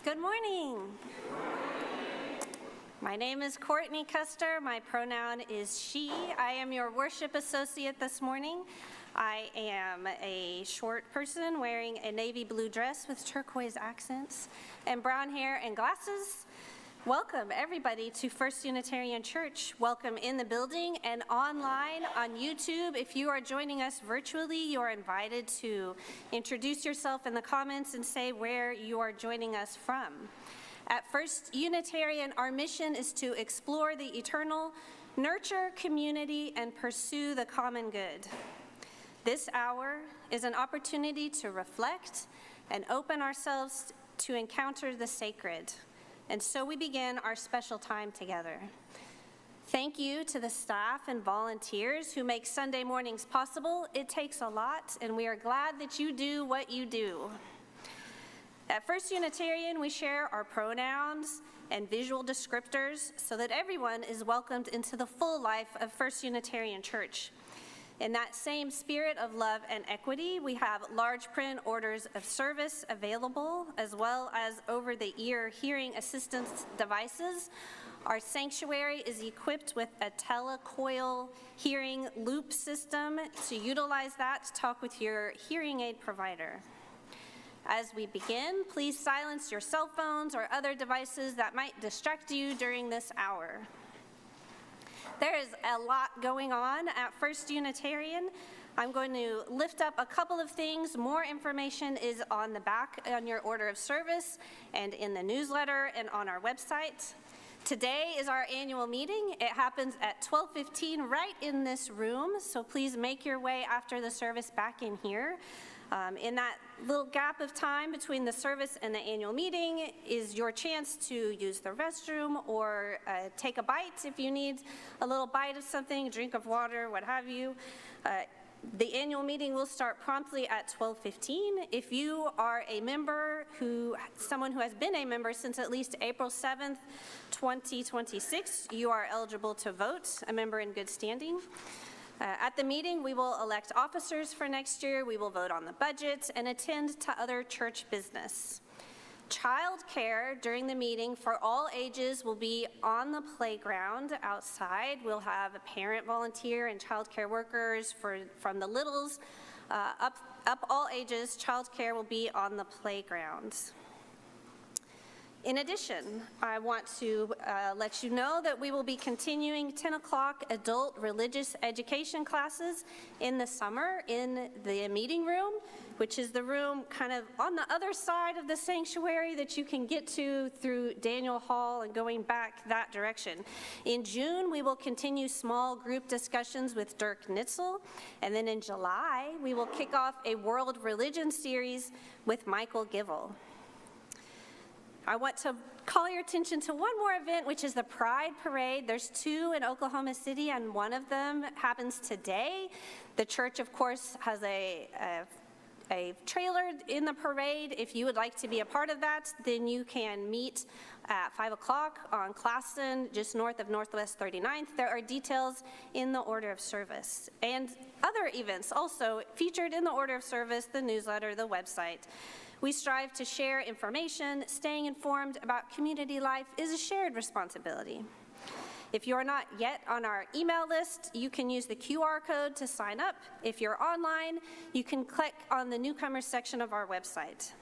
Good morning. My name is Courtney Custer. My pronoun is she. I am your worship associate this morning. I am a short person wearing a navy blue dress with turquoise accents and brown hair and glasses. Welcome everybody to First Unitarian Church. Welcome in the building and online on YouTube. If you are joining us virtually, you are invited to introduce yourself in the comments and say where you are joining us from. At First Unitarian, our mission is to explore the eternal, nurture community, and pursue the common good. This hour is an opportunity to reflect and open ourselves to encounter the sacred. And so we begin our special time together. Thank you to the staff and volunteers who make Sunday mornings possible. It takes a lot, and we are glad that you do what you do. At First Unitarian, we share our pronouns and visual descriptors so that everyone is welcomed into the full life of First Unitarian Church. In that same spirit of love and equity, we have large print orders of service available, as well as over-the-ear hearing assistance devices. Our sanctuary is equipped with a telecoil hearing loop system to utilize that to talk with your hearing aid provider. As we begin, please silence your cell phones or other devices that might distract you during this hour. There is a lot going on at First Unitarian. I'm going to lift up a couple of things. More information is on the back on your order of service and in the newsletter and on our website. Today is our annual meeting. It happens at 12:15 right in this room, so please make your way after the service back in here. In that little gap of time between the service and the annual meeting is your chance to use the restroom or take a bite if you need a little bite of something, drink of water, what have you. The annual meeting will start promptly at 12:15. If you are a member someone who has been a member since at least April 7th, 2026, you are eligible to vote, a member in good standing. At the meeting, we will elect officers for next year, we will vote on the budget, and attend to other church business. Child care during the meeting for all ages will be on the playground outside. We'll have a parent volunteer and child care workers from the littles up all ages. Child care will be on the playground. In addition, I want to let you know that we will be continuing 10 o'clock adult religious education classes in the summer in the meeting room, which is the room kind of on the other side of the sanctuary that you can get to through Daniel Hall and going back that direction. In June, we will continue small group discussions with Dirk Nitzel, and then in July, we will kick off a world religion series with Michael Givell. I want to call your attention to one more event, which is the Pride Parade. There's two in Oklahoma City, and one of them happens today. The church, of course, has a trailer in the parade. If you would like to be a part of that, then you can meet at 5 o'clock on Claxton, just north of Northwest 39th. There are details in the order of service. And other events also featured in the order of service, the newsletter, the website. We strive to share information. Staying informed about community life is a shared responsibility. If you are not yet on our email list, you can use the QR code to sign up. If you're online, you can click on the newcomers section of our website.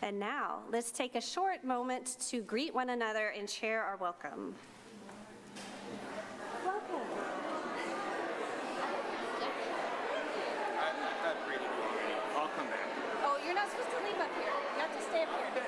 And now, let's take a short moment to greet one another and share our welcome. Welcome. I've greeted you already. I'll come back. Oh, you're not supposed to leave up here. You have to stay up here.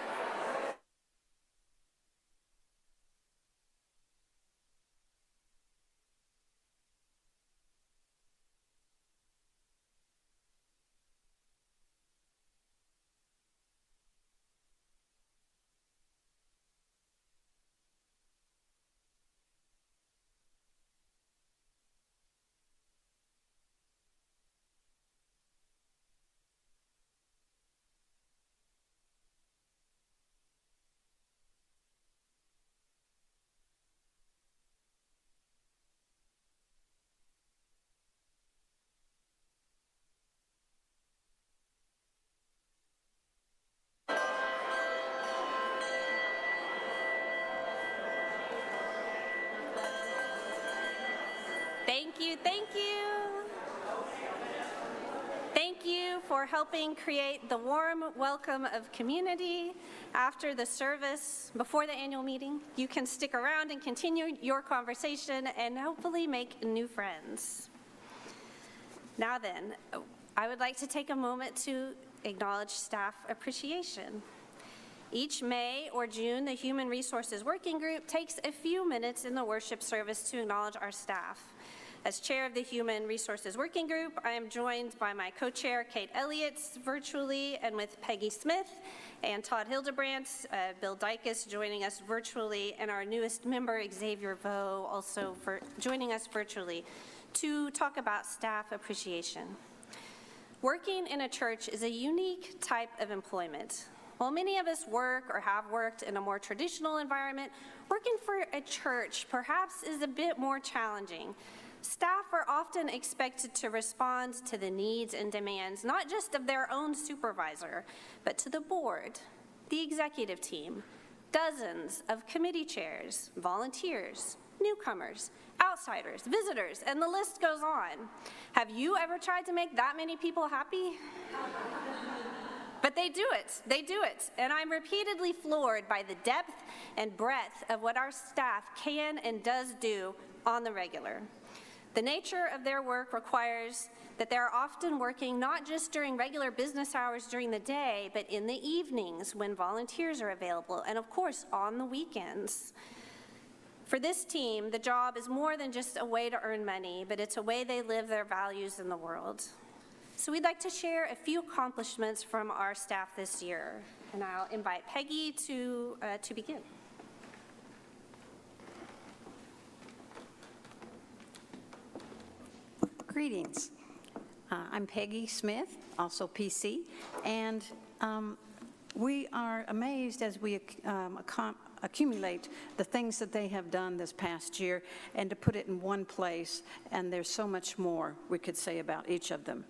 Thank you, thank you. Thank you for helping create the warm welcome of community after the service, before the annual meeting. You can stick around and continue your conversation and hopefully make new friends. Now then, I would like to take a moment to acknowledge staff appreciation. Each May or June, the Human Resources Working Group takes a few minutes in the worship service to acknowledge our staff. As chair of the Human Resources Working Group, I am joined by my co-chair, Kate Elliott, virtually, and with Peggy Smith and Todd Hildebrandt, Bill Dykus joining us virtually, and our newest member, Xavier Vo, also joining us virtually to talk about staff appreciation. Working in a church is a unique type of employment. While many of us work or have worked in a more traditional environment, working for a church perhaps is a bit more challenging. Staff are often expected to respond to the needs and demands, not just of their own supervisor, but to the board, the executive team, dozens of committee chairs, volunteers, newcomers, outsiders, visitors, and the list goes on. Have you ever tried to make that many people happy? But they do it, and I'm repeatedly floored by the depth and breadth of what our staff can and does do on the regular. The nature of their work requires that they're often working not just during regular business hours during the day, but in the evenings when volunteers are available, and of course on the weekends. For this team, the job is more than just a way to earn money, but it's a way they live their values in the world. So we'd like to share a few accomplishments from our staff this year, and I'll invite Peggy to begin. Greetings. I'm Peggy Smith, also PC, and we are amazed as we accumulate the things that they have done this past year and to put it in one place, and there's so much more we could say about each of them.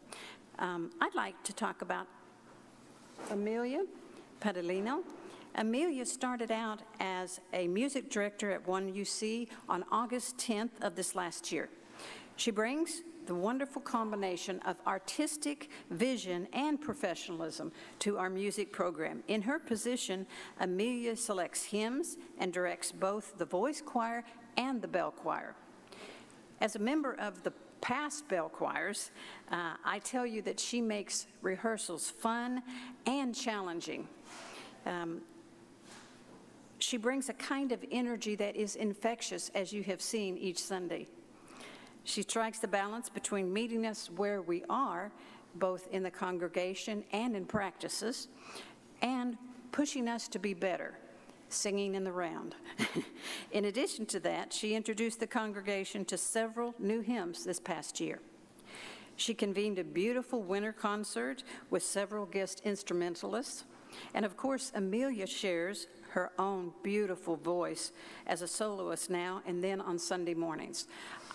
I'd like to talk about Amelia Padalino. Amelia started out as a music director at 1UC on August 10th of this last year. She brings the wonderful combination of artistic vision and professionalism to our music program. In her position, Amelia selects hymns and directs both the voice choir and the bell choir. As a member of the past bell choirs, I tell you that she makes rehearsals fun and challenging. She brings a kind of energy that is infectious, as you have seen each Sunday. She strikes the balance between meeting us where we are, both in the congregation and in practices, and pushing us to be better, singing in the round. In addition to that, she introduced the congregation to several new hymns this past year. She convened a beautiful winter concert with several guest instrumentalists. And of course, Amelia shares her own beautiful voice as a soloist now and then on Sunday mornings.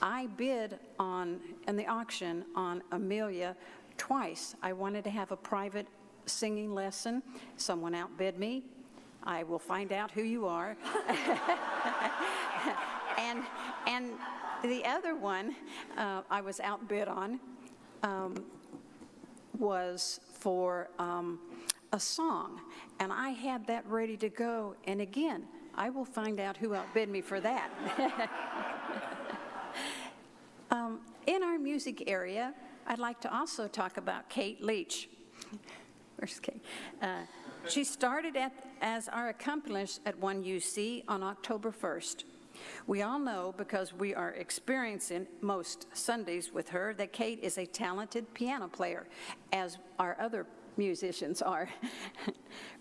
I bid in the auction on Amelia twice. I wanted to have a private singing lesson. Someone outbid me. I will find out who you are. and the other one I was outbid on was for a song, and I had that ready to go. And again, I will find out who outbid me for that. In our music area, I'd like to also talk about Kate Leach. Where's Kate? She started as our accompanist at 1UC on October 1st. We all know, because we are experiencing most Sundays with her, that Kate is a talented piano player, as our other musicians are.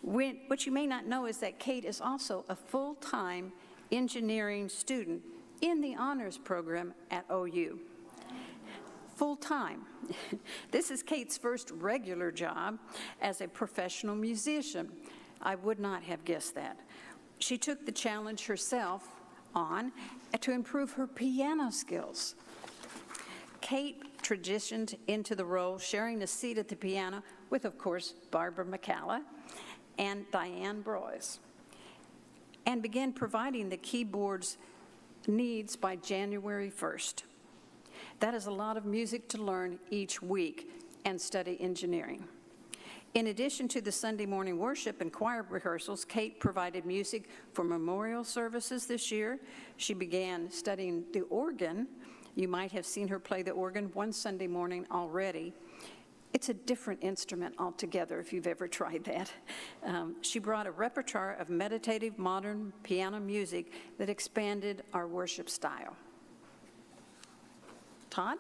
What you may not know is that Kate is also a full-time engineering student in the honors program at OU. Full-time. This is Kate's first regular job as a professional musician. I would not have guessed that. She took the challenge herself on to improve her piano skills. Kate transitioned into the role, sharing a seat at the piano with, of course, Barbara McCalla and Diane Broyes, and began providing the keyboard's needs by January 1st. That is a lot of music to learn each week and study engineering. In addition to the Sunday morning worship and choir rehearsals, Kate provided music for memorial services this year. She began studying the organ. You might have seen her play the organ one Sunday morning already. It's a different instrument altogether if you've ever tried that. She brought a repertoire of meditative modern piano music that expanded our worship style. Todd?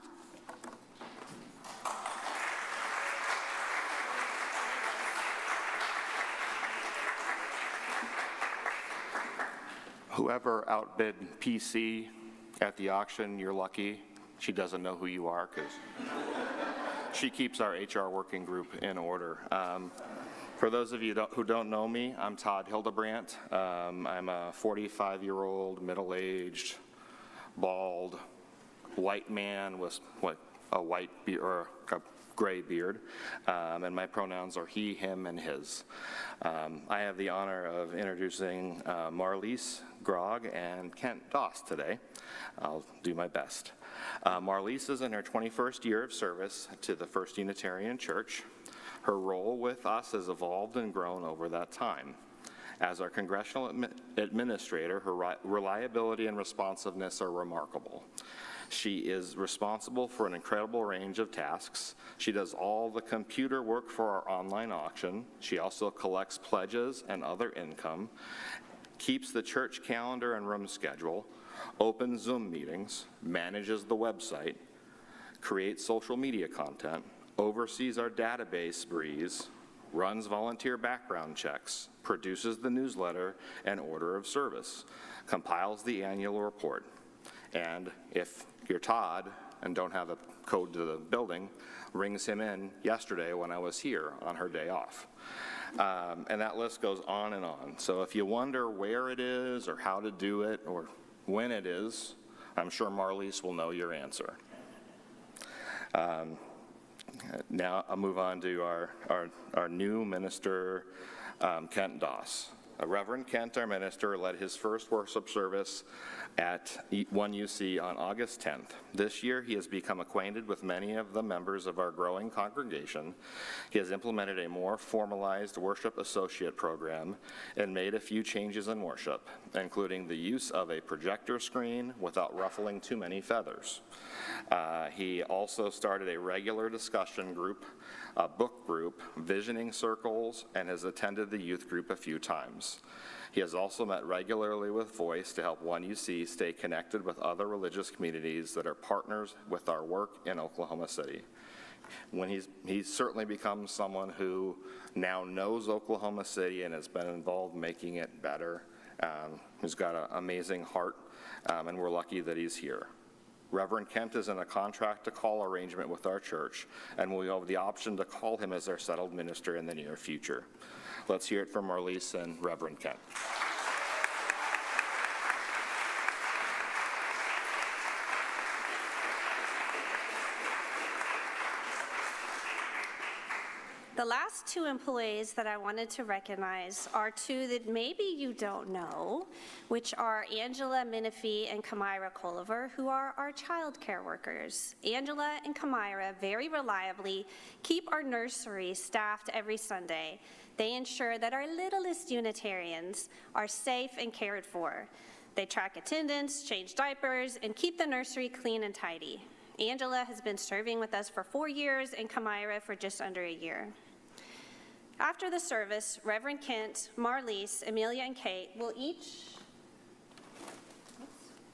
Whoever outbid PC at the auction, you're lucky. She doesn't know who you are because she keeps our HR working group in order. For those of you who don't know me, I'm Todd Hildebrandt. I'm a 45-year-old, middle-aged, bald, white man with a white or a gray beard, and my pronouns are he, him, and his. I have the honor of introducing Marlise Grog and Kent Doss today. I'll do my best. Marlise is in her 21st year of service to the First Unitarian Church. Her role with us has evolved and grown over that time. As our congressional administrator, her reliability and responsiveness are remarkable. She is responsible for an incredible range of tasks. She does all the computer work for our online auction. She also collects pledges and other income, keeps the church calendar and room schedule, opens Zoom meetings, manages the website, creates social media content, oversees our database Breeze, runs volunteer background checks, produces the newsletter and order of service, compiles the annual report. And if you're Todd and don't have a code to the building, rings him in yesterday when I was here on her day off. And that list goes on and on. So if you wonder where it is or how to do it or when it is, I'm sure Marlise will know your answer. Now I'll move on to our new minister, Kent Doss. Reverend Kent, our minister, led his first worship service at 1UC on August 10th. This year, he has become acquainted with many of the members of our growing congregation. He has implemented a more formalized worship associate program and made a few changes in worship, including the use of a projector screen without ruffling too many feathers. He also started a regular discussion group, a book group, visioning circles, and has attended the youth group a few times. He has also met regularly with Voice to help 1UC stay connected with other religious communities that are partners with our work in Oklahoma City. He's certainly become someone who now knows Oklahoma City and has been involved making it better. He's got an amazing heart, and we're lucky that he's here. Reverend Kent is in a contract to call arrangement with our church, and we have the option to call him as our settled minister in the near future. Let's hear it from Marlise and Reverend Kent. The last two employees that I wanted to recognize are two that maybe you don't know, which are Angela Menifee and Kamira Colliver, who are our child care workers. Angela and Kamira very reliably keep our nursery staffed every Sunday. They ensure that our littlest Unitarians are safe and cared for. They track attendance, change diapers, and keep the nursery clean and tidy. Angela has been serving with us for 4 years and Kamira for just under a year. After the service, Reverend Kent, Marlise, Amelia, and Kate will each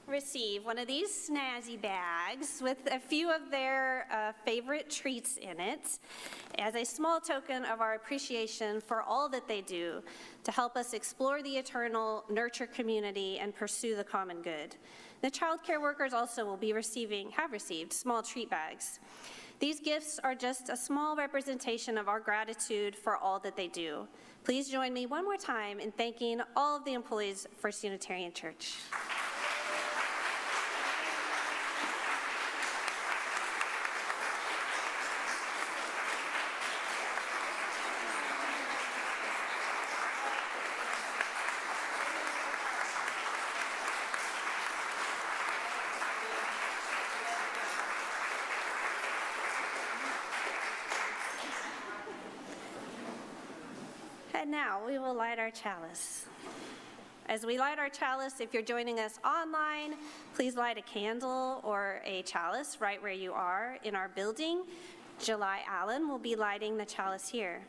receive one of these snazzy bags with a few of their favorite treats in it as a small token of our appreciation for all that they do to help us explore the eternal, nurture community, and pursue the common good. The child care workers also will be have received small treat bags. These gifts are just a small representation of our gratitude for all that they do. Please join me one more time in thanking all of the employees of First Unitarian Church. And now we will light our chalice. As we light our chalice, if you're joining us online, please light a candle or a chalice right where you are in our building. July Allen will be lighting the chalice here.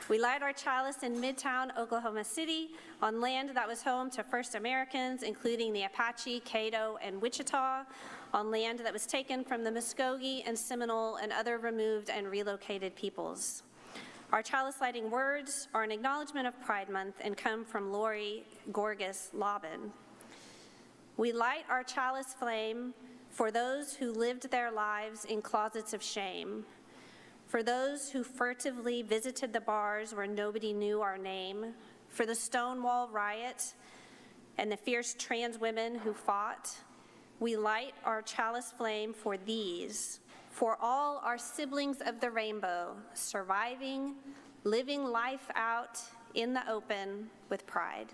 We light our chalice in Midtown, Oklahoma City, on land that was home to first Americans, including the Apache, Caddo, and Wichita, on land that was taken from the Muskogee and Seminole and other removed and relocated peoples. Our chalice lighting words are an acknowledgement of Pride Month and come from Lori Gorgas Lobbin. We light our chalice flame for those who lived their lives in closets of shame, for those who furtively visited the bars where nobody knew our name, for the Stonewall riot and the fierce trans women who fought. We light our chalice flame for these, for all our siblings of the rainbow, surviving, living life out in the open with pride.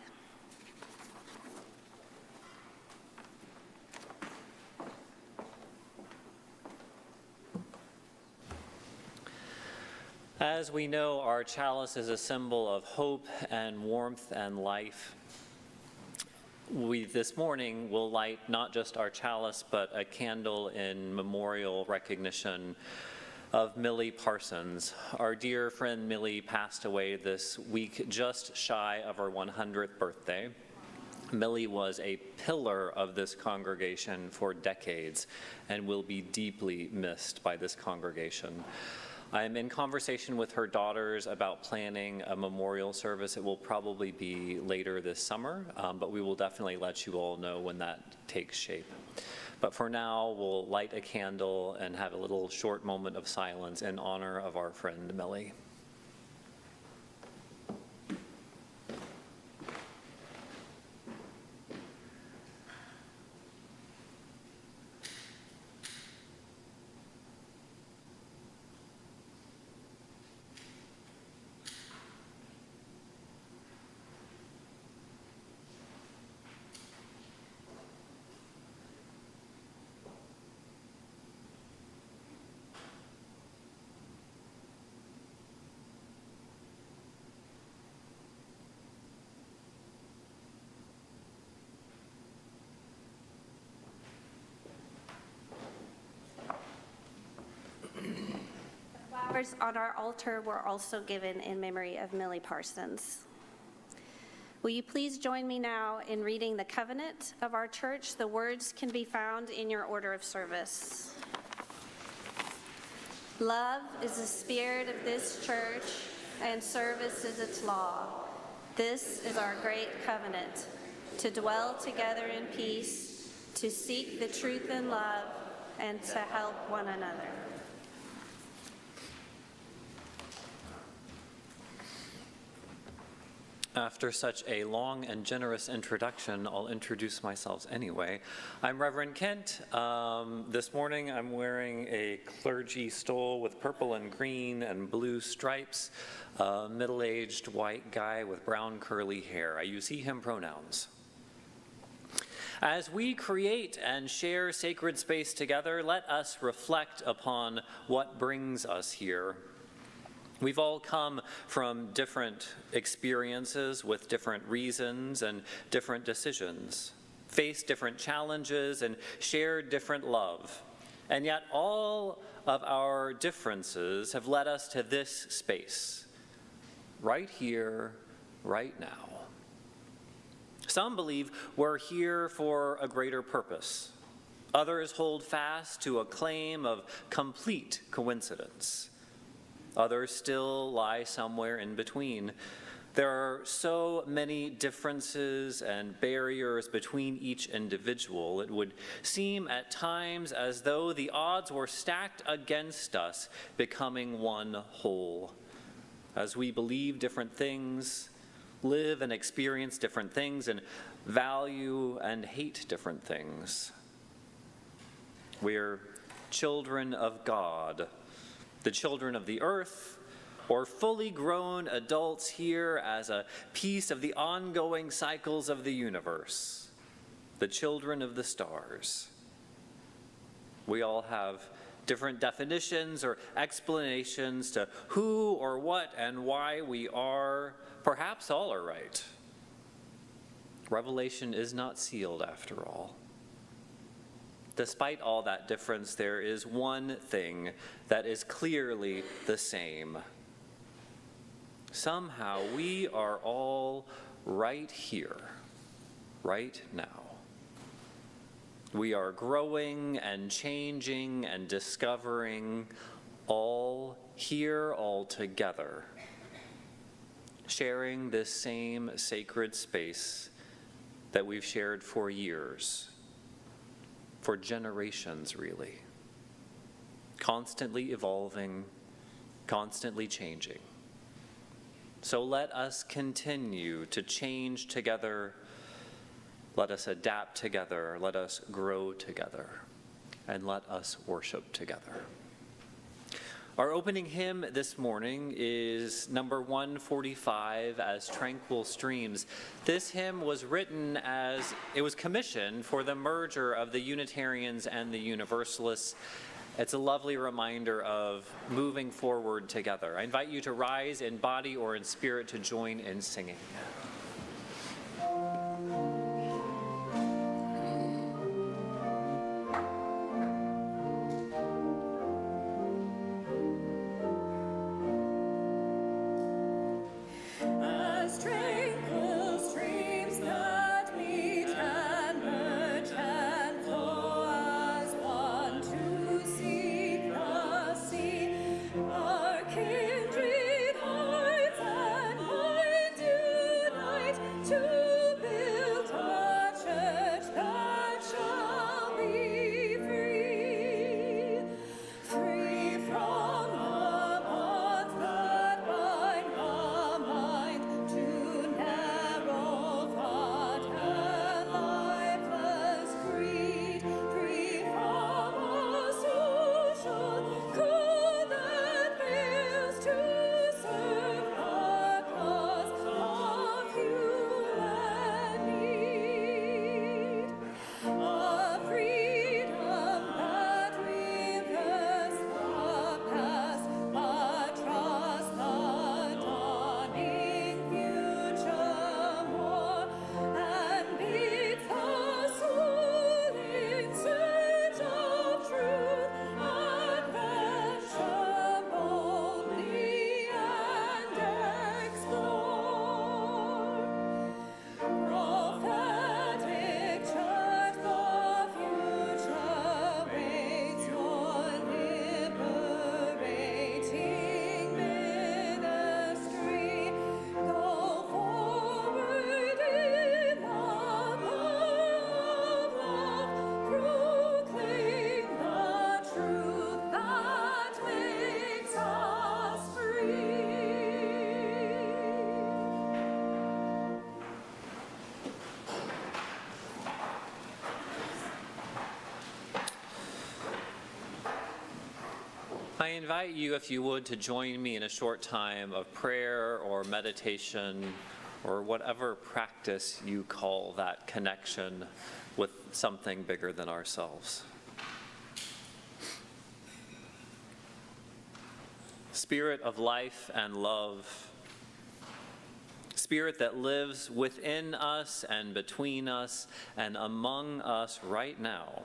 As we know, our chalice is a symbol of hope and warmth and life. We, this morning, will light not just our chalice, but a candle in memorial recognition of Millie Parsons. Our dear friend Millie passed away this week, just shy of her 100th birthday. Millie was a pillar of this congregation for decades and will be deeply missed by this congregation. I'm in conversation with her daughters about planning a memorial service. It will probably be later this summer, but we will definitely let you all know when that takes shape. But for now, we'll light a candle and have a little short moment of silence in honor of our friend Millie. Flowers on our altar were also given in memory of Millie Parsons. Will you please join me now in reading the covenant of our church? The words can be found in your order of service. Love is the spirit of this church, and service is its law. This is our great covenant, to dwell together in peace, to seek the truth in love, and to help one another. After such a long and generous introduction, I'll introduce myself anyway. I'm Reverend Kent. This morning I'm wearing a clergy stole with purple and green and blue stripes, a middle-aged white guy with brown curly hair. I use he/him pronouns. As we create and share sacred space together, let us reflect upon what brings us here. We've all come from different experiences with different reasons and different decisions, faced different challenges and shared different love. And yet all of our differences have led us to this space, right here, right now. Some believe we're here for a greater purpose. Others hold fast to a claim of complete coincidence. Others still lie somewhere in between. There are so many differences and barriers between each individual. It would seem at times as though the odds were stacked against us, becoming one whole. As we believe different things, live and experience different things, and value and hate different things. We're children of God, the children of the earth, or fully grown adults here as a piece of the ongoing cycles of the universe, the children of the stars. We all have different definitions or explanations to who or what and why we are. Perhaps all are right. Revelation is not sealed after all. Despite all that difference, there is one thing that is clearly the same. Somehow we are all right here, right now. We are growing and changing and discovering, all here, all together, sharing this same sacred space that we've shared for years, for generations really, constantly evolving, constantly changing. So let us continue to change together. Let us adapt together, let us grow together, and let us worship together. Our opening hymn this morning is number 145, As Tranquil Streams. This hymn was written as, it was commissioned for the merger of the Unitarians and the Universalists. It's a lovely reminder of moving forward together. I invite you to rise in body or in spirit to join in singing. I invite you, if you would, to join me in a short time of prayer or meditation or whatever practice you call that connection with something bigger than ourselves. Spirit of life and love, Spirit that lives within us and between us and among us right now,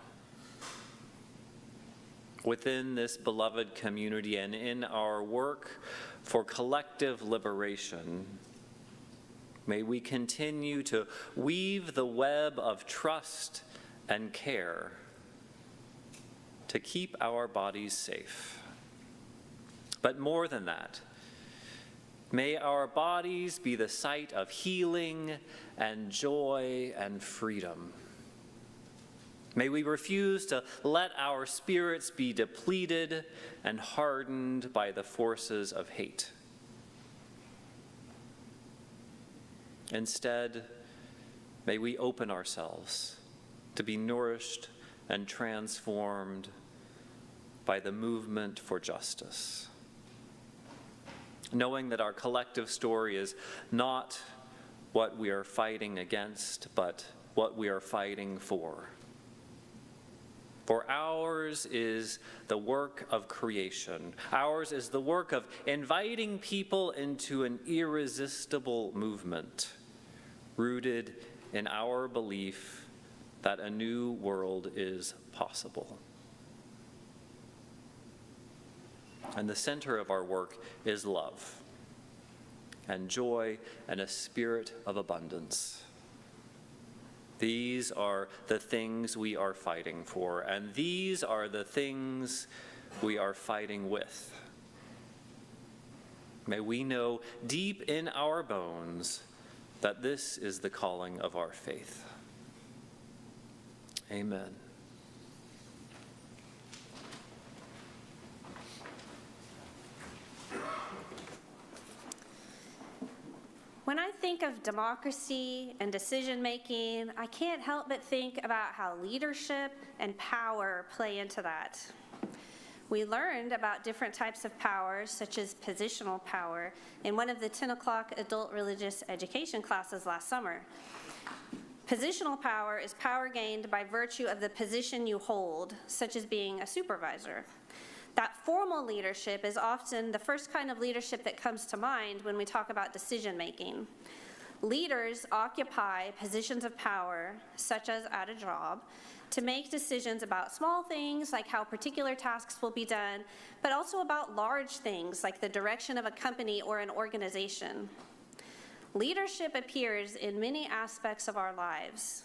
within this beloved community and in our work for collective liberation, may we continue to weave the web of trust and care to keep our bodies safe. But more than that, may our bodies be the site of healing and joy and freedom. May we refuse to let our spirits be depleted and hardened by the forces of hate. Instead, may we open ourselves to be nourished and transformed by the movement for justice, knowing that our collective story is not what we are fighting against, but what we are fighting for For ours is the work of creation. Ours is the work of inviting people into an irresistible movement, rooted in our belief that a new world is possible. And the center of our work is love and joy and a spirit of abundance. These are the things we are fighting for, and these are the things we are fighting with. May we know deep in our bones that this is the calling of our faith. Amen. When I think of democracy and decision-making, I can't help but think about how leadership and power play into that. We learned about different types of power, such as positional power, in one of the 10 o'clock adult religious education classes last summer. Positional power is power gained by virtue of the position you hold, such as being a supervisor. That formal leadership is often the first kind of leadership that comes to mind when we talk about decision-making. Leaders occupy positions of power, such as at a job, to make decisions about small things like how particular tasks will be done, but also about large things like the direction of a company or an organization. Leadership appears in many aspects of our lives.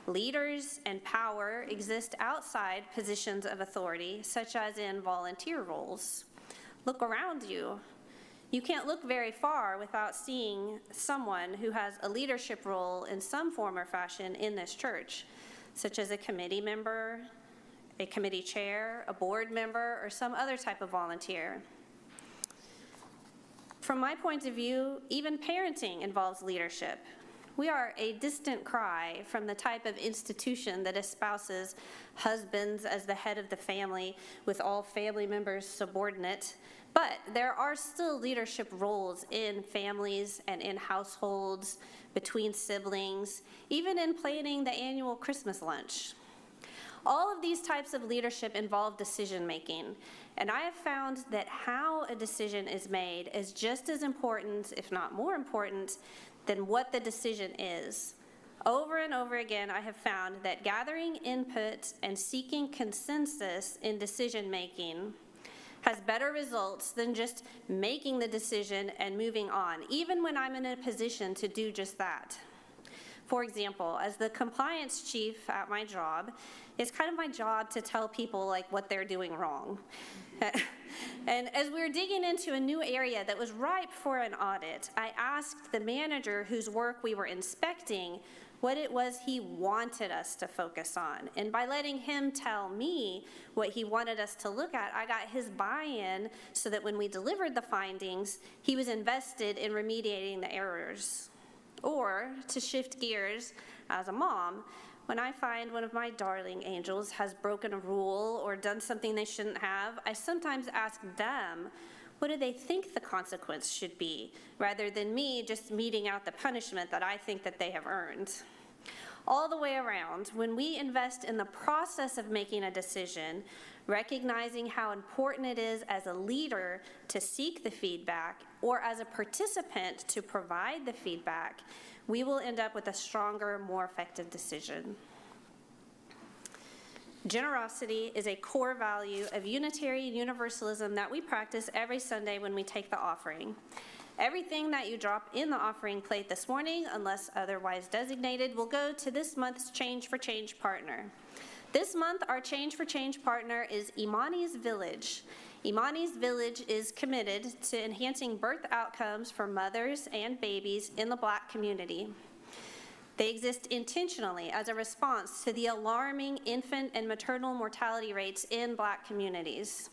Leaders and power exist outside positions of authority, such as in volunteer roles. Look around you. You can't look very far without seeing someone who has a leadership role in some form or fashion in this church, such as a committee member, a committee chair, a board member, or some other type of volunteer. From my point of view, even parenting involves leadership. We are a distant cry from the type of institution that espouses husbands as the head of the family with all family members subordinate, but there are still leadership roles in families and in households, between siblings, even in planning the annual Christmas lunch. All of these types of leadership involve decision-making, and I have found that how a decision is made is just as important, if not more important, than what the decision is. Over and over again, I have found that gathering input and seeking consensus in decision-making has better results than just making the decision and moving on, even when I'm in a position to do just that. For example, as the compliance chief at my job, it's kind of my job to tell people like what they're doing wrong. And as we were digging into a new area that was ripe for an audit, I asked the manager whose work we were inspecting what it was he wanted us to focus on. And by letting him tell me what he wanted us to look at, I got his buy-in so that when we delivered the findings, he was invested in remediating the errors. Or, to shift gears, as a mom, when I find one of my darling angels has broken a rule or done something they shouldn't have, I sometimes ask them, what do they think the consequence should be, rather than me just meting out the punishment that I think that they have earned. All the way around, when we invest in the process of making a decision, recognizing how important it is as a leader to seek the feedback or as a participant to provide the feedback, we will end up with a stronger, more effective decision. Generosity is a core value of Unitarian Universalism that we practice every Sunday when we take the offering. Everything that you drop in the offering plate this morning, unless otherwise designated, will go to this month's Change for Change partner. This month, our Change for Change partner is Imani's Village. Imani's Village is committed to enhancing birth outcomes for mothers and babies in the Black community. They exist intentionally as a response to the alarming infant and maternal mortality rates in Black communities.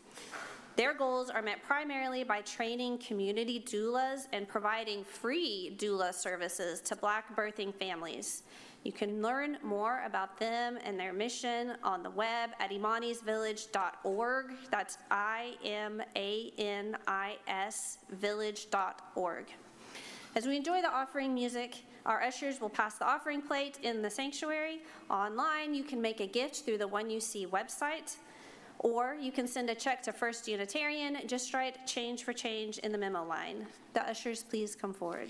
Their goals are met primarily by training community doulas and providing free doula services to Black birthing families. You can learn more about them and their mission on the web at imanisvillage.org. That's IMANIS village.org. As we enjoy the offering music, Our ushers will pass the offering plate in the sanctuary. Online, you can make a gift through the One UC website, or you can send a check to First Unitarian. Just write "change for change" in the memo line. The ushers, please come forward.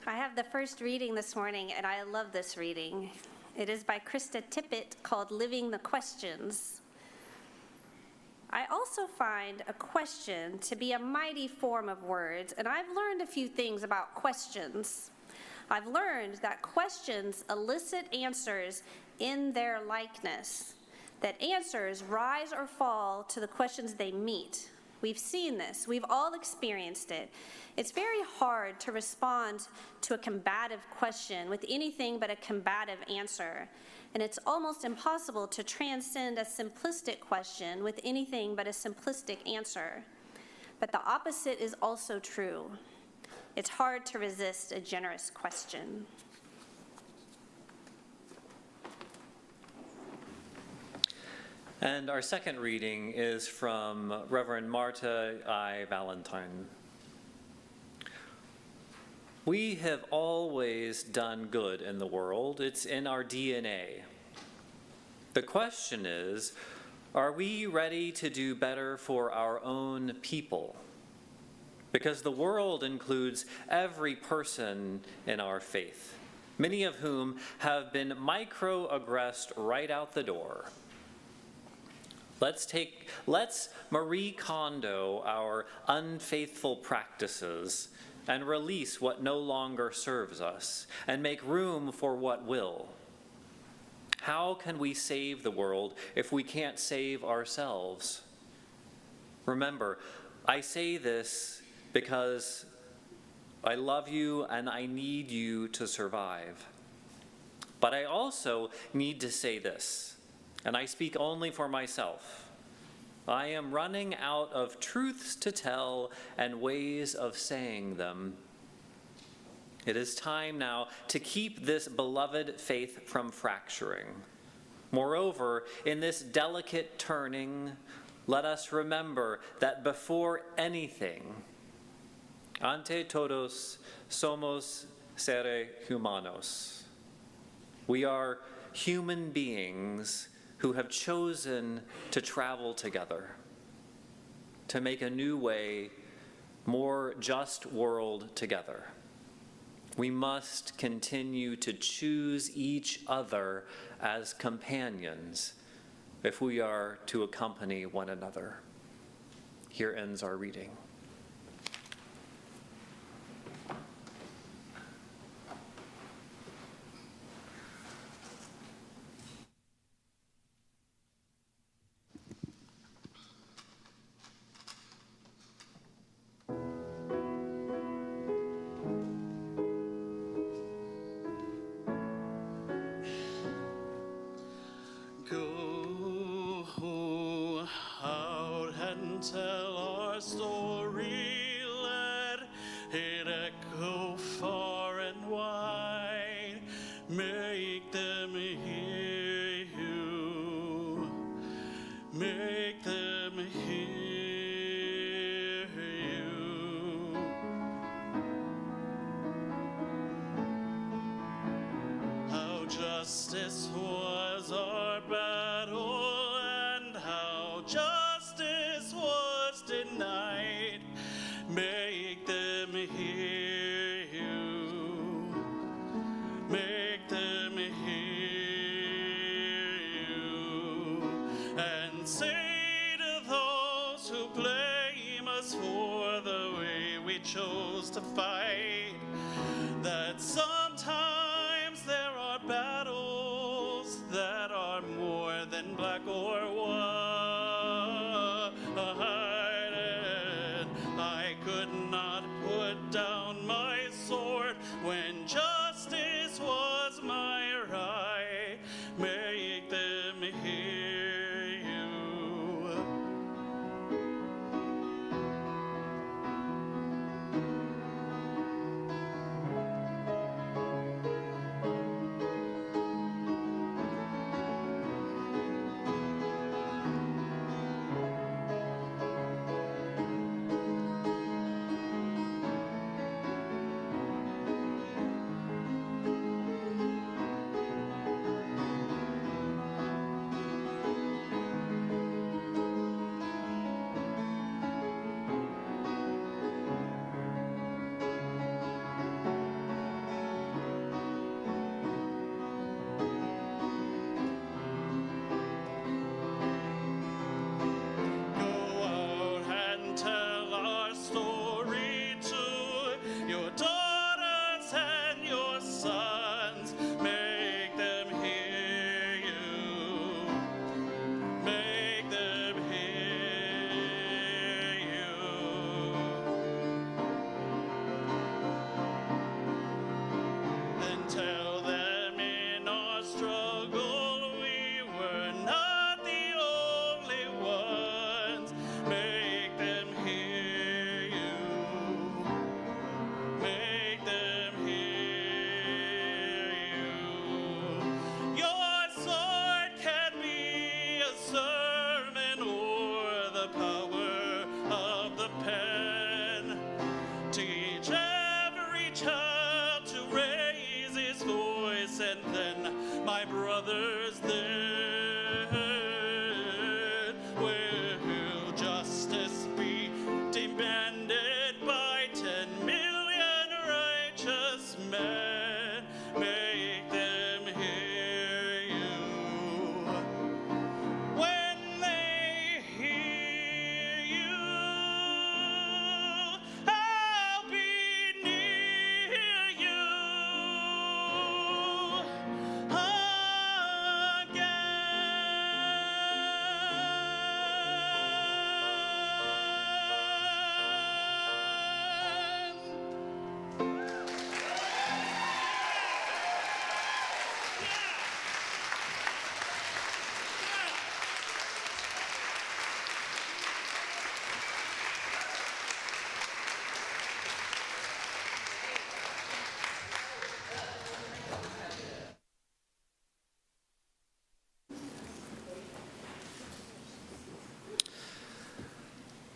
I have the first reading this morning, and I love this reading. It is by Krista Tippett, called "Living the Questions." I also find a question to be a mighty form of words, and I've learned a few things about questions. I've learned that questions elicit answers in their likeness, that answers rise or fall to the questions they meet. We've seen this. We've all experienced it. It's very hard to respond to a combative question with anything but a combative answer. And it's almost impossible to transcend a simplistic question with anything but a simplistic answer. But the opposite is also true. It's hard to resist a generous question. And our second reading is from Reverend Marta I. Valentine. We have always done good in the world. It's in our DNA. The question is, are we ready to do better for our own people? Because the world includes every person in our faith, many of whom have been microaggressed right out the door. Let's Marie Kondo our unfaithful practices and release what no longer serves us and make room for what will. How can we save the world if we can't save ourselves? Remember, I say this because I love you and I need you to survive. But I also need to say this, and I speak only for myself. I am running out of truths to tell and ways of saying them. It is time now to keep this beloved faith from fracturing. Moreover, in this delicate turning, let us remember that before anything, ante todos somos seres humanos. We are human beings who have chosen to travel together, to make a new way, more just world together. We must continue to choose each other as companions if we are to accompany one another. Here ends our reading. Go out and tell our story, let it echo far and wide. Make them hear you, make them hear you. How justice was our battle, and how justice was denied. Make them hear you, make them hear you, and say to those who blame us for the way we chose to fight, that sometimes there are battles that are more than black or white. And I could not put down my sword when justice was my right. Make them hear you.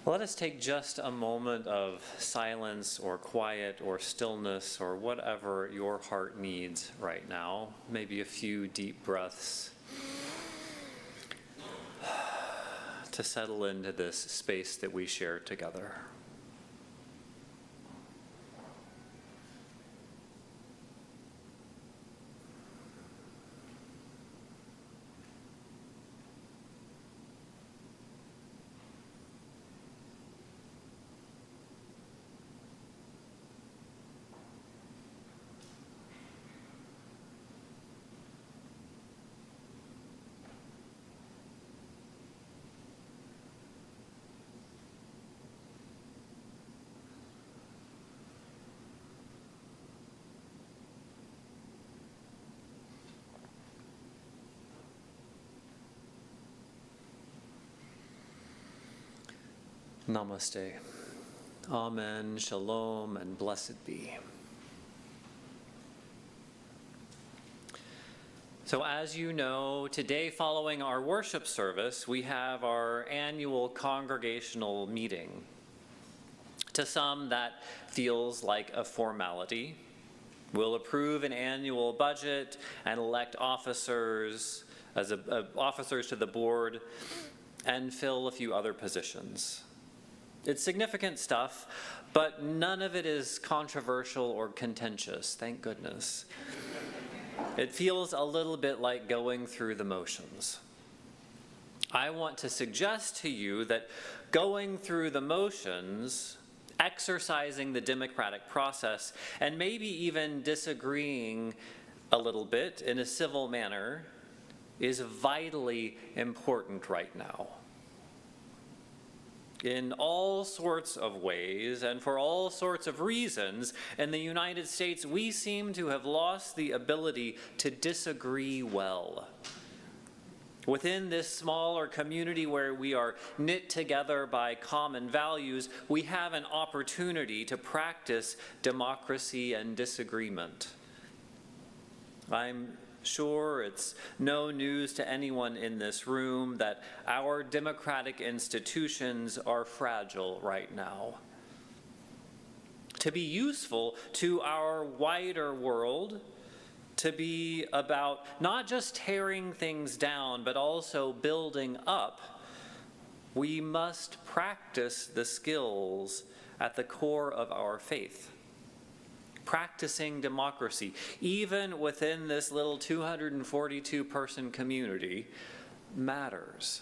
Let us take just a moment of silence or quiet or stillness or whatever your heart needs right now. Maybe a few deep breaths to settle into this space that we share together. Namaste. Amen, shalom, and blessed be. So as you know, today following our worship service, we have our annual congregational meeting. To some, that feels like a formality. We'll approve an annual budget and elect officers as officers to the board and fill a few other positions. It's significant stuff, but none of it is controversial or contentious, thank goodness. It feels a little bit like going through the motions. I want to suggest to you that going through the motions, exercising the democratic process, and maybe even disagreeing a little bit in a civil manner is vitally important right now. In all sorts of ways and for all sorts of reasons, in the United States, we seem to have lost the ability to disagree well. Within this smaller community where we are knit together by common values, we have an opportunity to practice democracy and disagreement. I'm sure it's no news to anyone in this room that our democratic institutions are fragile right now. To be useful to our wider world, to be about not just tearing things down, but also building up, we must practice the skills at the core of our faith. Practicing democracy, even within this little 242-person community, matters.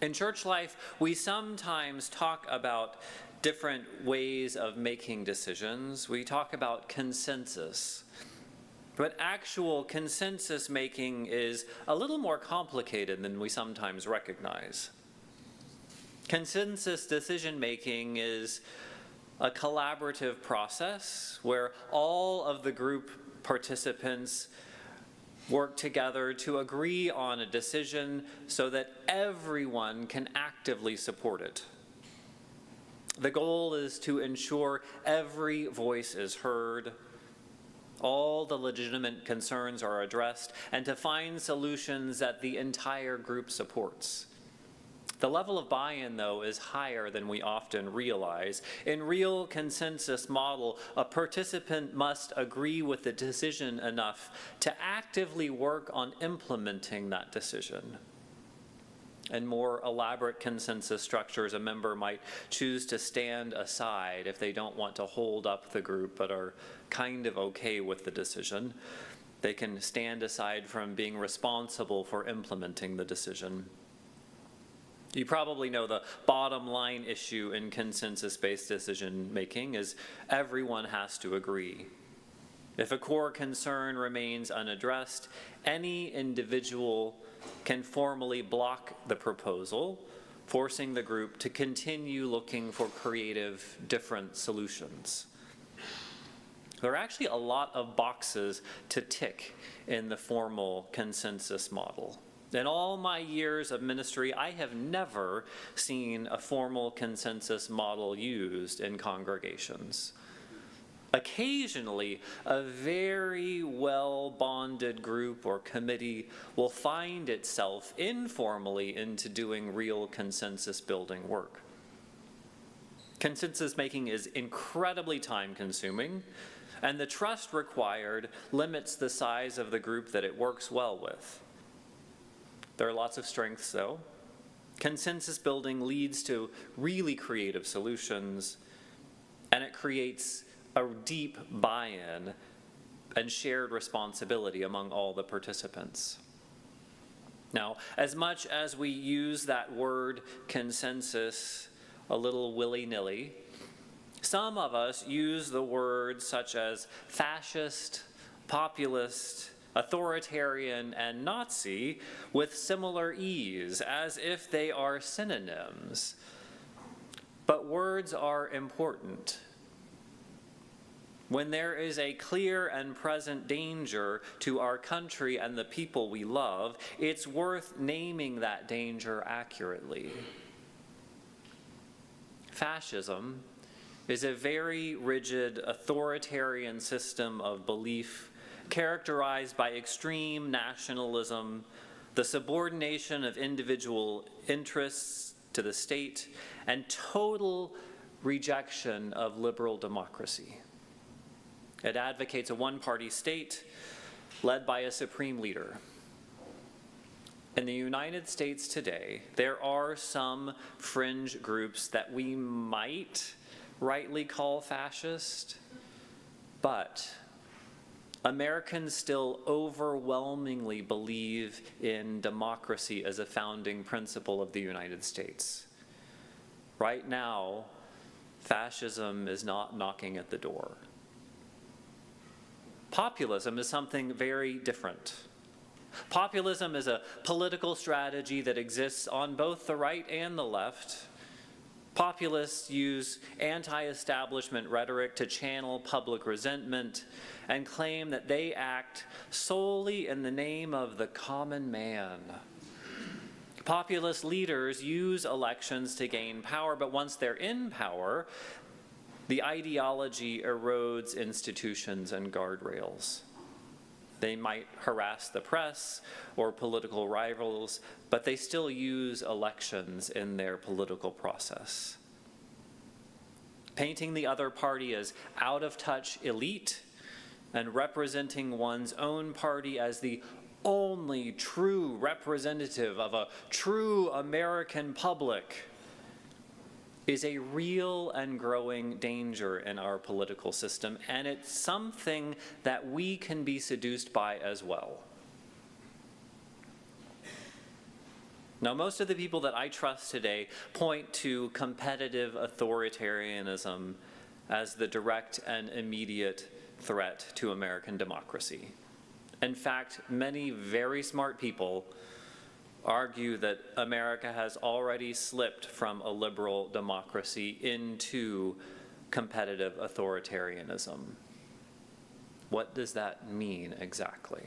In church life, we sometimes talk about different ways of making decisions. We talk about consensus. But actual consensus making is a little more complicated than we sometimes recognize. Consensus decision making is a collaborative process where all of the group participants work together to agree on a decision so that everyone can actively support it. The goal is to ensure every voice is heard, all the legitimate concerns are addressed, and to find solutions that the entire group supports. The level of buy-in, though, is higher than we often realize. In real consensus model, a participant must agree with the decision enough to actively work on implementing that decision. In more elaborate consensus structures, a member might choose to stand aside if they don't want to hold up the group but are kind of okay with the decision. They can stand aside from being responsible for implementing the decision. You probably know the bottom line issue in consensus-based decision making is everyone has to agree. If a core concern remains unaddressed, any individual can formally block the proposal, forcing the group to continue looking for creative, different solutions. There are actually a lot of boxes to tick in the formal consensus model. In all my years of ministry, I have never seen a formal consensus model used in congregations. Occasionally, a very well-bonded group or committee will find itself informally into doing real consensus-building work. Consensus making is incredibly time-consuming, and the trust required limits the size of the group that it works well with. There are lots of strengths, though. Consensus building leads to really creative solutions, and it creates a deep buy-in and shared responsibility among all the participants. Now, as much as we use that word consensus a little willy-nilly, some of us use the words such as fascist, populist, authoritarian, and Nazi with similar ease, as if they are synonyms. But words are important. When there is a clear and present danger to our country and the people we love, it's worth naming that danger accurately. Fascism is a very rigid authoritarian system of belief characterized by extreme nationalism, the subordination of individual interests to the state, and total rejection of liberal democracy. It advocates a one-party state led by a supreme leader. In the United States today, there are some fringe groups that we might rightly call fascist, but Americans still overwhelmingly believe in democracy as a founding principle of the United States. Right now, fascism is not knocking at the door. Populism is something very different. Populism is a political strategy that exists on both the right and the left. Populists use anti-establishment rhetoric to channel public resentment and claim that they act solely in the name of the common man. Populist leaders use elections to gain power, but once they're in power, the ideology erodes institutions and guardrails. They might harass the press or political rivals, but they still use elections in their political process. Painting the other party as out-of-touch elite and representing one's own party as the only true representative of a true American public is a real and growing danger in our political system, and it's something that we can be seduced by as well. Now, most of the people that I trust today point to competitive authoritarianism as the direct and immediate threat to American democracy. In fact, many very smart people argue that America has already slipped from a liberal democracy into competitive authoritarianism. What does that mean exactly?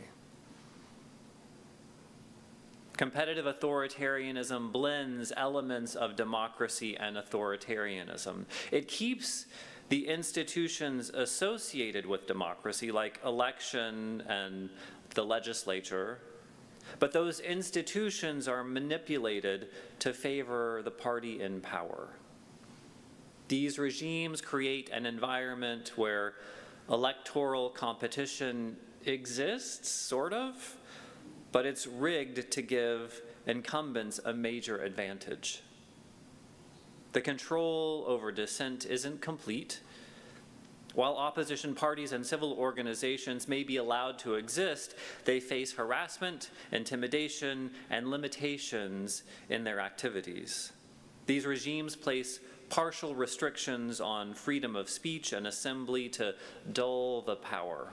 Competitive authoritarianism blends elements of democracy and authoritarianism. It keeps the institutions associated with democracy, like election and the legislature, but those institutions are manipulated to favor the party in power. These regimes create an environment where electoral competition exists, sort of, but it's rigged to give incumbents a major advantage. The control over dissent isn't complete. While opposition parties and civil organizations may be allowed to exist, they face harassment, intimidation, and limitations in their activities. These regimes place partial restrictions on freedom of speech and assembly to dull the power.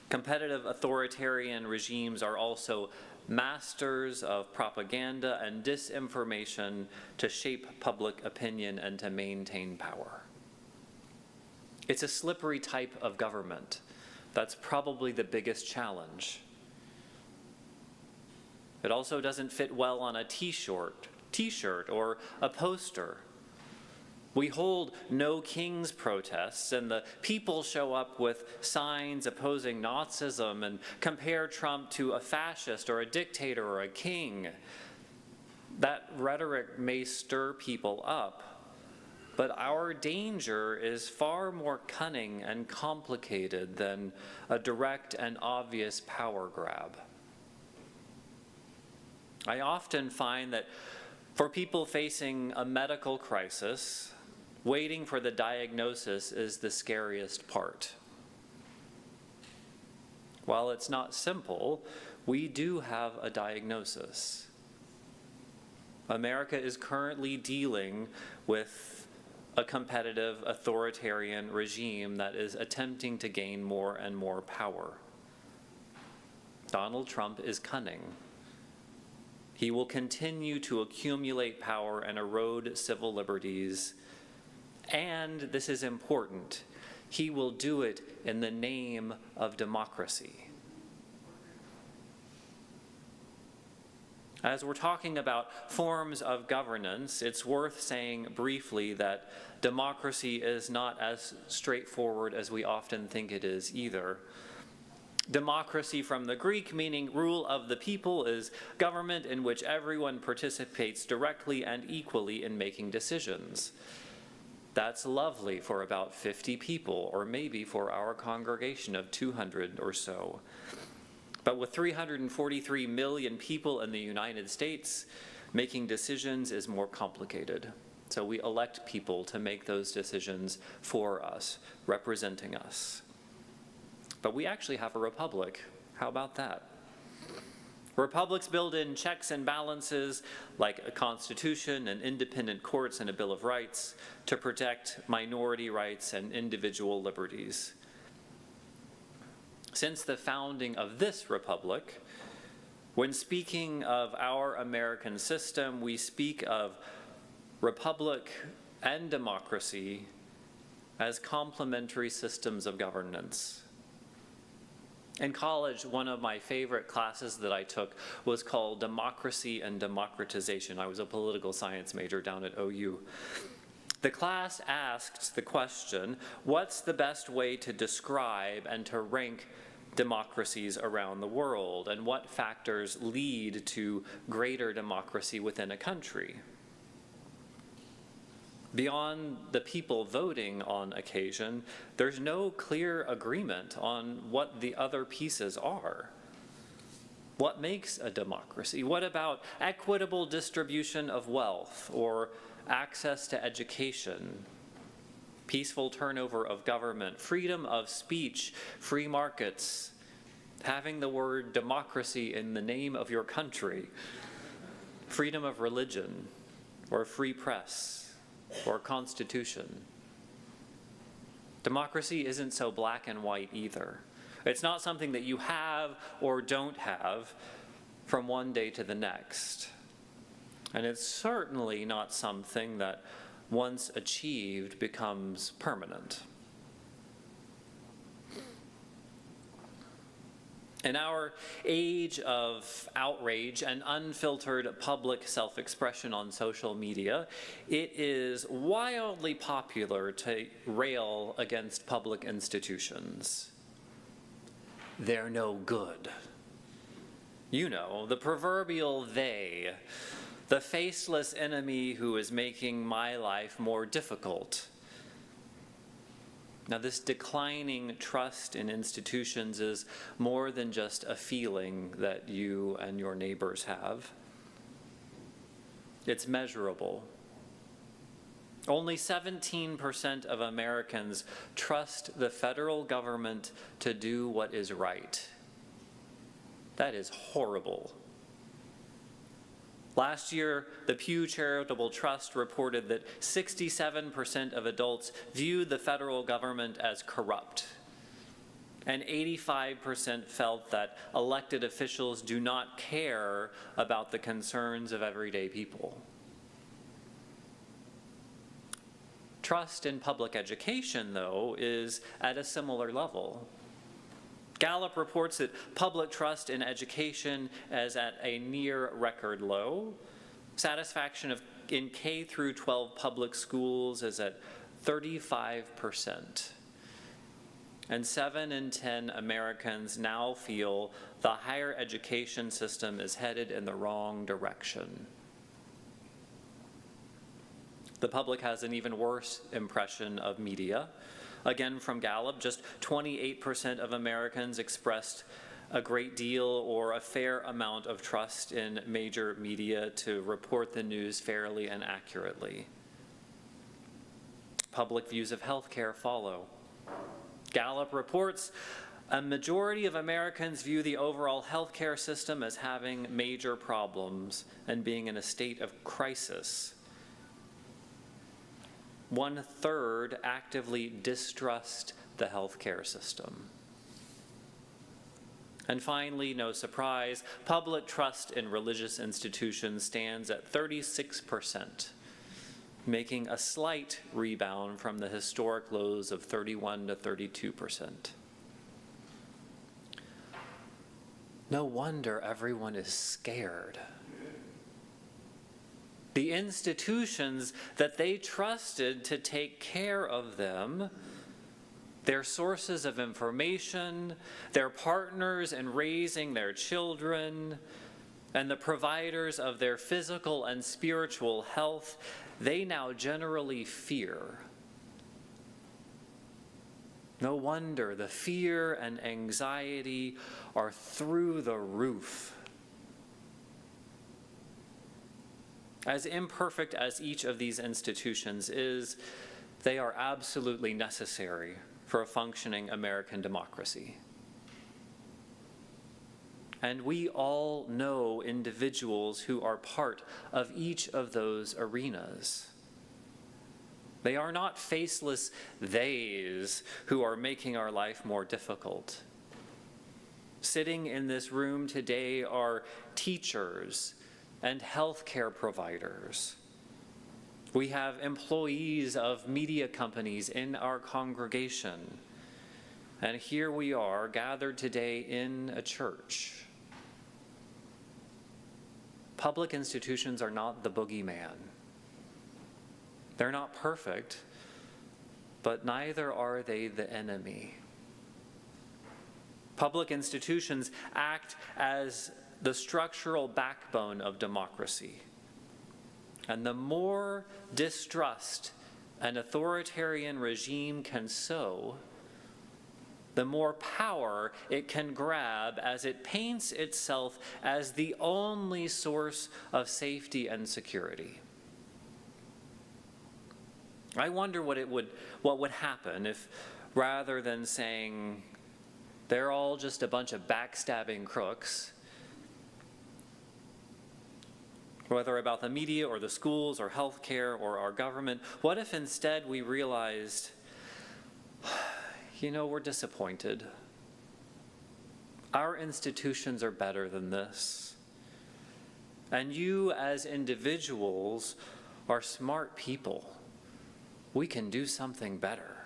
Competitive authoritarian regimes are also masters of propaganda and disinformation to shape public opinion and to maintain power. It's a slippery type of government. That's probably the biggest challenge. It also doesn't fit well on a t-shirt or a poster. We hold No Kings protests, and the people show up with signs opposing Nazism and compare Trump to a fascist or a dictator or a king. That rhetoric may stir people up, but our danger is far more cunning and complicated than a direct and obvious power grab. I often find that for people facing a medical crisis, waiting for the diagnosis is the scariest part. While it's not simple, we do have a diagnosis. America is currently dealing with a competitive authoritarian regime that is attempting to gain more and more power. Donald Trump is cunning. He will continue to accumulate power and erode civil liberties. And this is important, he will do it in the name of democracy. As we're talking about forms of governance, it's worth saying briefly that democracy is not as straightforward as we often think it is either. Democracy from the Greek, meaning rule of the people, is government in which everyone participates directly and equally in making decisions. That's lovely for about 50 people, or maybe for our congregation of 200 or so. But with 343 million people in the United States, making decisions is more complicated. So we elect people to make those decisions for us, representing us. But we actually have a republic. How about that? Republics build in checks and balances like a constitution and independent courts and a Bill of Rights to protect minority rights and individual liberties. Since the founding of this republic, when speaking of our American system, we speak of republic and democracy as complementary systems of governance. In college, one of my favorite classes that I took was called Democracy and Democratization. I was a political science major down at OU. The class asked the question, what's the best way to describe and to rank democracies around the world, and what factors lead to greater democracy within a country? Beyond the people voting on occasion, there's no clear agreement on what the other pieces are. What makes a democracy? What about equitable distribution of wealth or access to education, peaceful turnover of government, freedom of speech, free markets, having the word democracy in the name of your country, freedom of religion or free press, or constitution? Democracy isn't so black and white either. It's not something that you have or don't have from one day to the next. And it's certainly not something that once achieved becomes permanent. In our age of outrage and unfiltered public self-expression on social media, it is wildly popular to rail against public institutions. They're no good. You know, the proverbial they, the faceless enemy who is making my life more difficult. Now, this declining trust in institutions is more than just a feeling that you and your neighbors have. It's measurable. Only 17% of Americans trust the federal government to do what is right. That is horrible. Last year, the Pew Charitable Trust reported that 67% of adults viewed the federal government as corrupt, and 85% felt that elected officials do not care about the concerns of everyday people. Trust in public education, though, is at a similar level. Gallup reports that public trust in education is at a near record low. Satisfaction of in K through 12 public schools is at 35%. And 7 in 10 Americans now feel the higher education system is headed in the wrong direction. The public has an even worse impression of media. Again, from Gallup, just 28% of Americans expressed a great deal or a fair amount of trust in major media to report the news fairly and accurately. Public views of healthcare follow. Gallup reports a majority of Americans view the overall healthcare system as having major problems and being in a state of crisis. 1/3 actively distrust the healthcare system. And finally, no surprise, public trust in religious institutions stands at 36%, making a slight rebound from the historic lows of 31 to 32%. No wonder everyone is scared. The institutions that they trusted to take care of them, their sources of information, their partners in raising their children, and the providers of their physical and spiritual health, they now generally fear. No wonder the fear and anxiety are through the roof. As imperfect as each of these institutions is, they are absolutely necessary for a functioning American democracy. And we all know individuals who are part of each of those arenas. They are not faceless theys who are making our life more difficult. Sitting in this room today are teachers and healthcare providers. We have employees of media companies in our congregation. And here we are gathered today in a church. Public institutions are not the boogeyman. They're not perfect, but neither are they the enemy. Public institutions act as the structural backbone of democracy. And the more distrust an authoritarian regime can sow, the more power it can grab as it paints itself as the only source of safety and security. I wonder what would happen if, rather than saying they're all just a bunch of backstabbing crooks, whether about the media or the schools or healthcare or our government, what if instead we realized, we're disappointed. Our institutions are better than this. And you as individuals are smart people. We can do something better.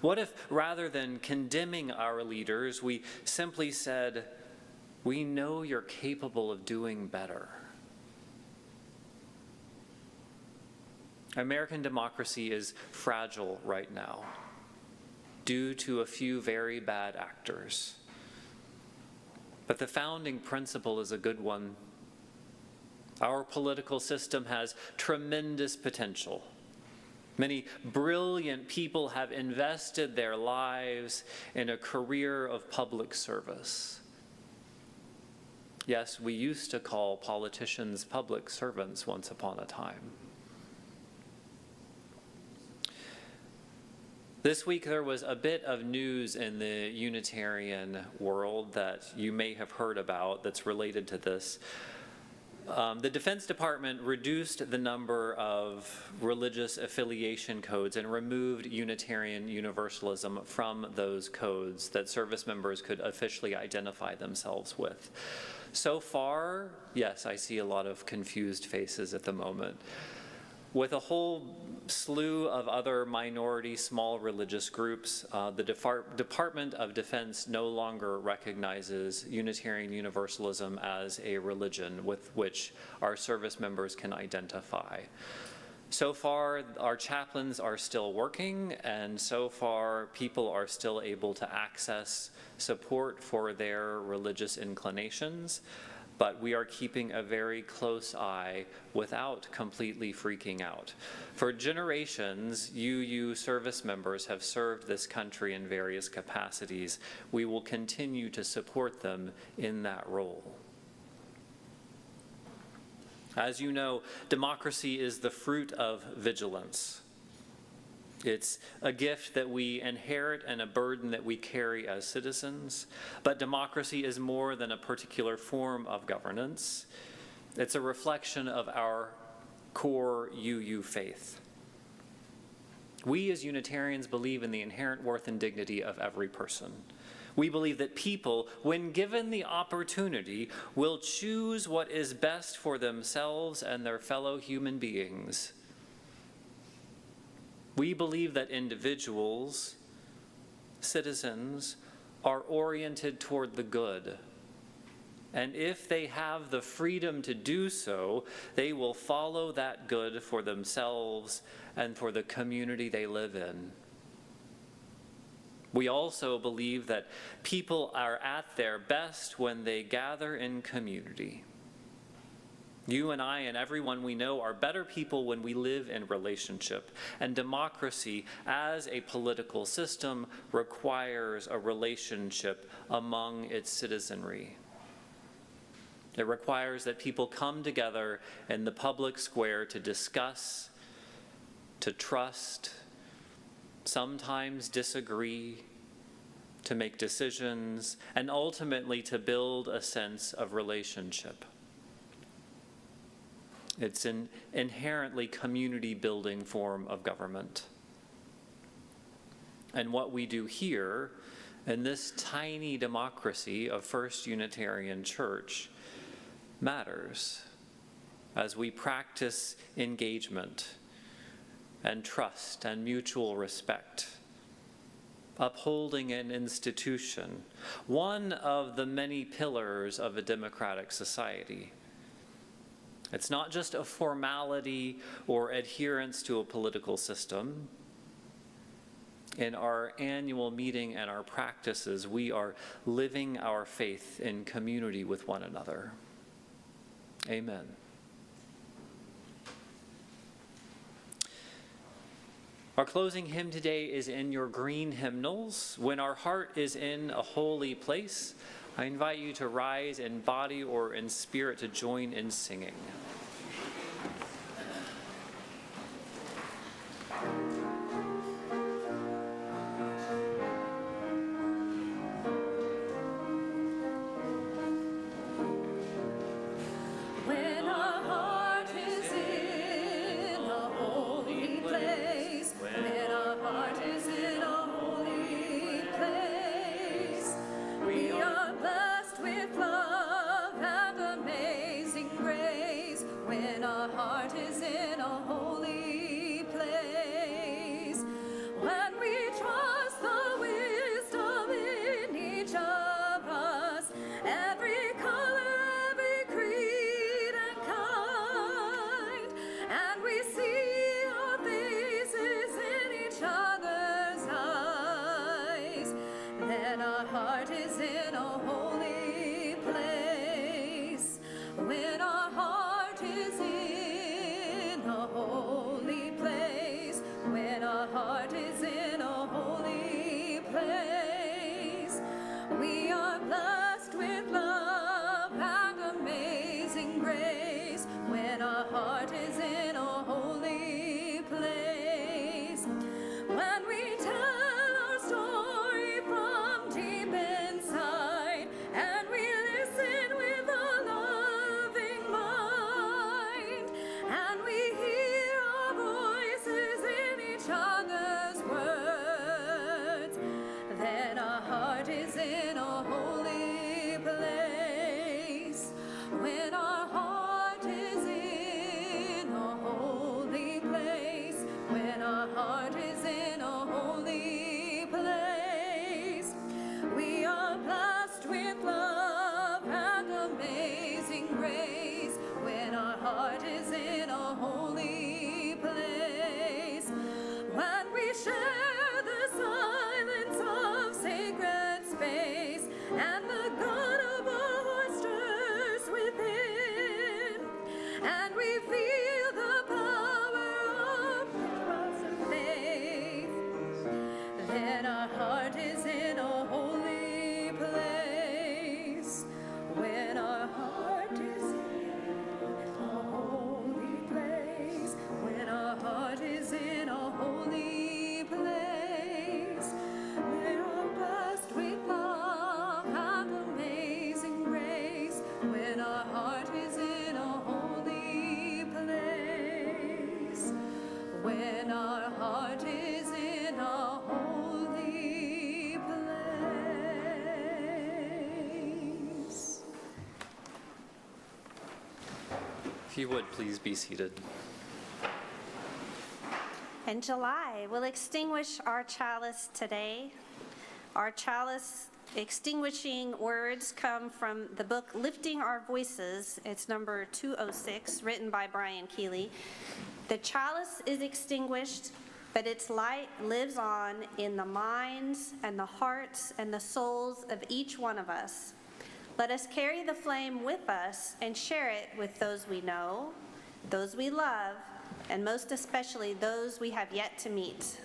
What if, rather than condemning our leaders, we simply said, we know you're capable of doing better. American democracy is fragile right now due to a few very bad actors. But the founding principle is a good one. Our political system has tremendous potential. Many brilliant people have invested their lives in a career of public service. Yes, we used to call politicians public servants once upon a time. This week there was a bit of news in the Unitarian world that you may have heard about that's related to this. The Defense Department reduced the number of religious affiliation codes and removed Unitarian Universalism from those codes that service members could officially identify themselves with. So far, yes, I see a lot of confused faces at the moment. With a whole slew of other minority small religious groups, the Department of Defense no longer recognizes Unitarian Universalism as a religion with which our service members can identify. So far, our chaplains are still working, and so far, people are still able to access support for their religious inclinations, but we are keeping a very close eye without completely freaking out. For generations, UU service members have served this country in various capacities. We will continue to support them in that role. As you know, democracy is the fruit of vigilance. It's a gift that we inherit and a burden that we carry as citizens. But democracy is more than a particular form of governance. It's a reflection of our core UU faith. We as Unitarians believe in the inherent worth and dignity of every person. We believe that people, when given the opportunity, will choose what is best for themselves and their fellow human beings. We believe that individuals, citizens, are oriented toward the good. And if they have the freedom to do so, they will follow that good for themselves and for the community they live in. We also believe that people are at their best when they gather in community. You and I and everyone we know are better people when we live in relationship. And democracy as a political system requires a relationship among its citizenry. It requires that people come together in the public square to discuss, to trust, sometimes disagree, to make decisions, and ultimately to build a sense of relationship. It's an inherently community-building form of government. And what we do here in this tiny democracy of First Unitarian Church matters as we practice engagement and trust and mutual respect, upholding an institution, one of the many pillars of a democratic society. It's not just a formality or adherence to a political system. In our annual meeting and our practices, we are living our faith in community with one another. Amen. Our closing hymn today is in your green hymnals. When our heart is in a holy place, I invite you to rise in body or in spirit to join in singing. When our heart is in a holy place, when our heart is in a holy place, we are blessed with love and amazing grace. grace, when our heart is in a holy place, when we share the silence of sacred space, and the God of our heart stirs within, and we feel the power of the cross of faith, then our heart is in a holy place. When our heart is in a holy place, when our heart is in a holy place, we are blessed with love and amazing grace. When our heart is in a holy place, when our heart is in a holy place. If you would, please be seated. In July, we'll extinguish our chalice today. Our chalice extinguishing words come from the book Lifting Our Voices. It's number 206, written by Brian Keeley. The chalice is extinguished, but its light lives on in the minds and the hearts and the souls of each one of us. Let us carry the flame with us and share it with those we know, those we love, and most especially those we have yet to meet.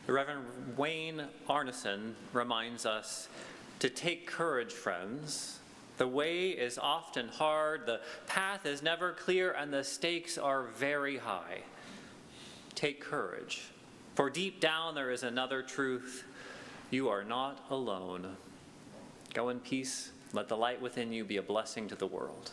The Reverend Wayne Arneson reminds us to take courage, friends. The way is often hard, the path is never clear, and the stakes are very high. Take courage, for deep down there is another truth. You are not alone. Go in peace. Let the light within you be a blessing to the world.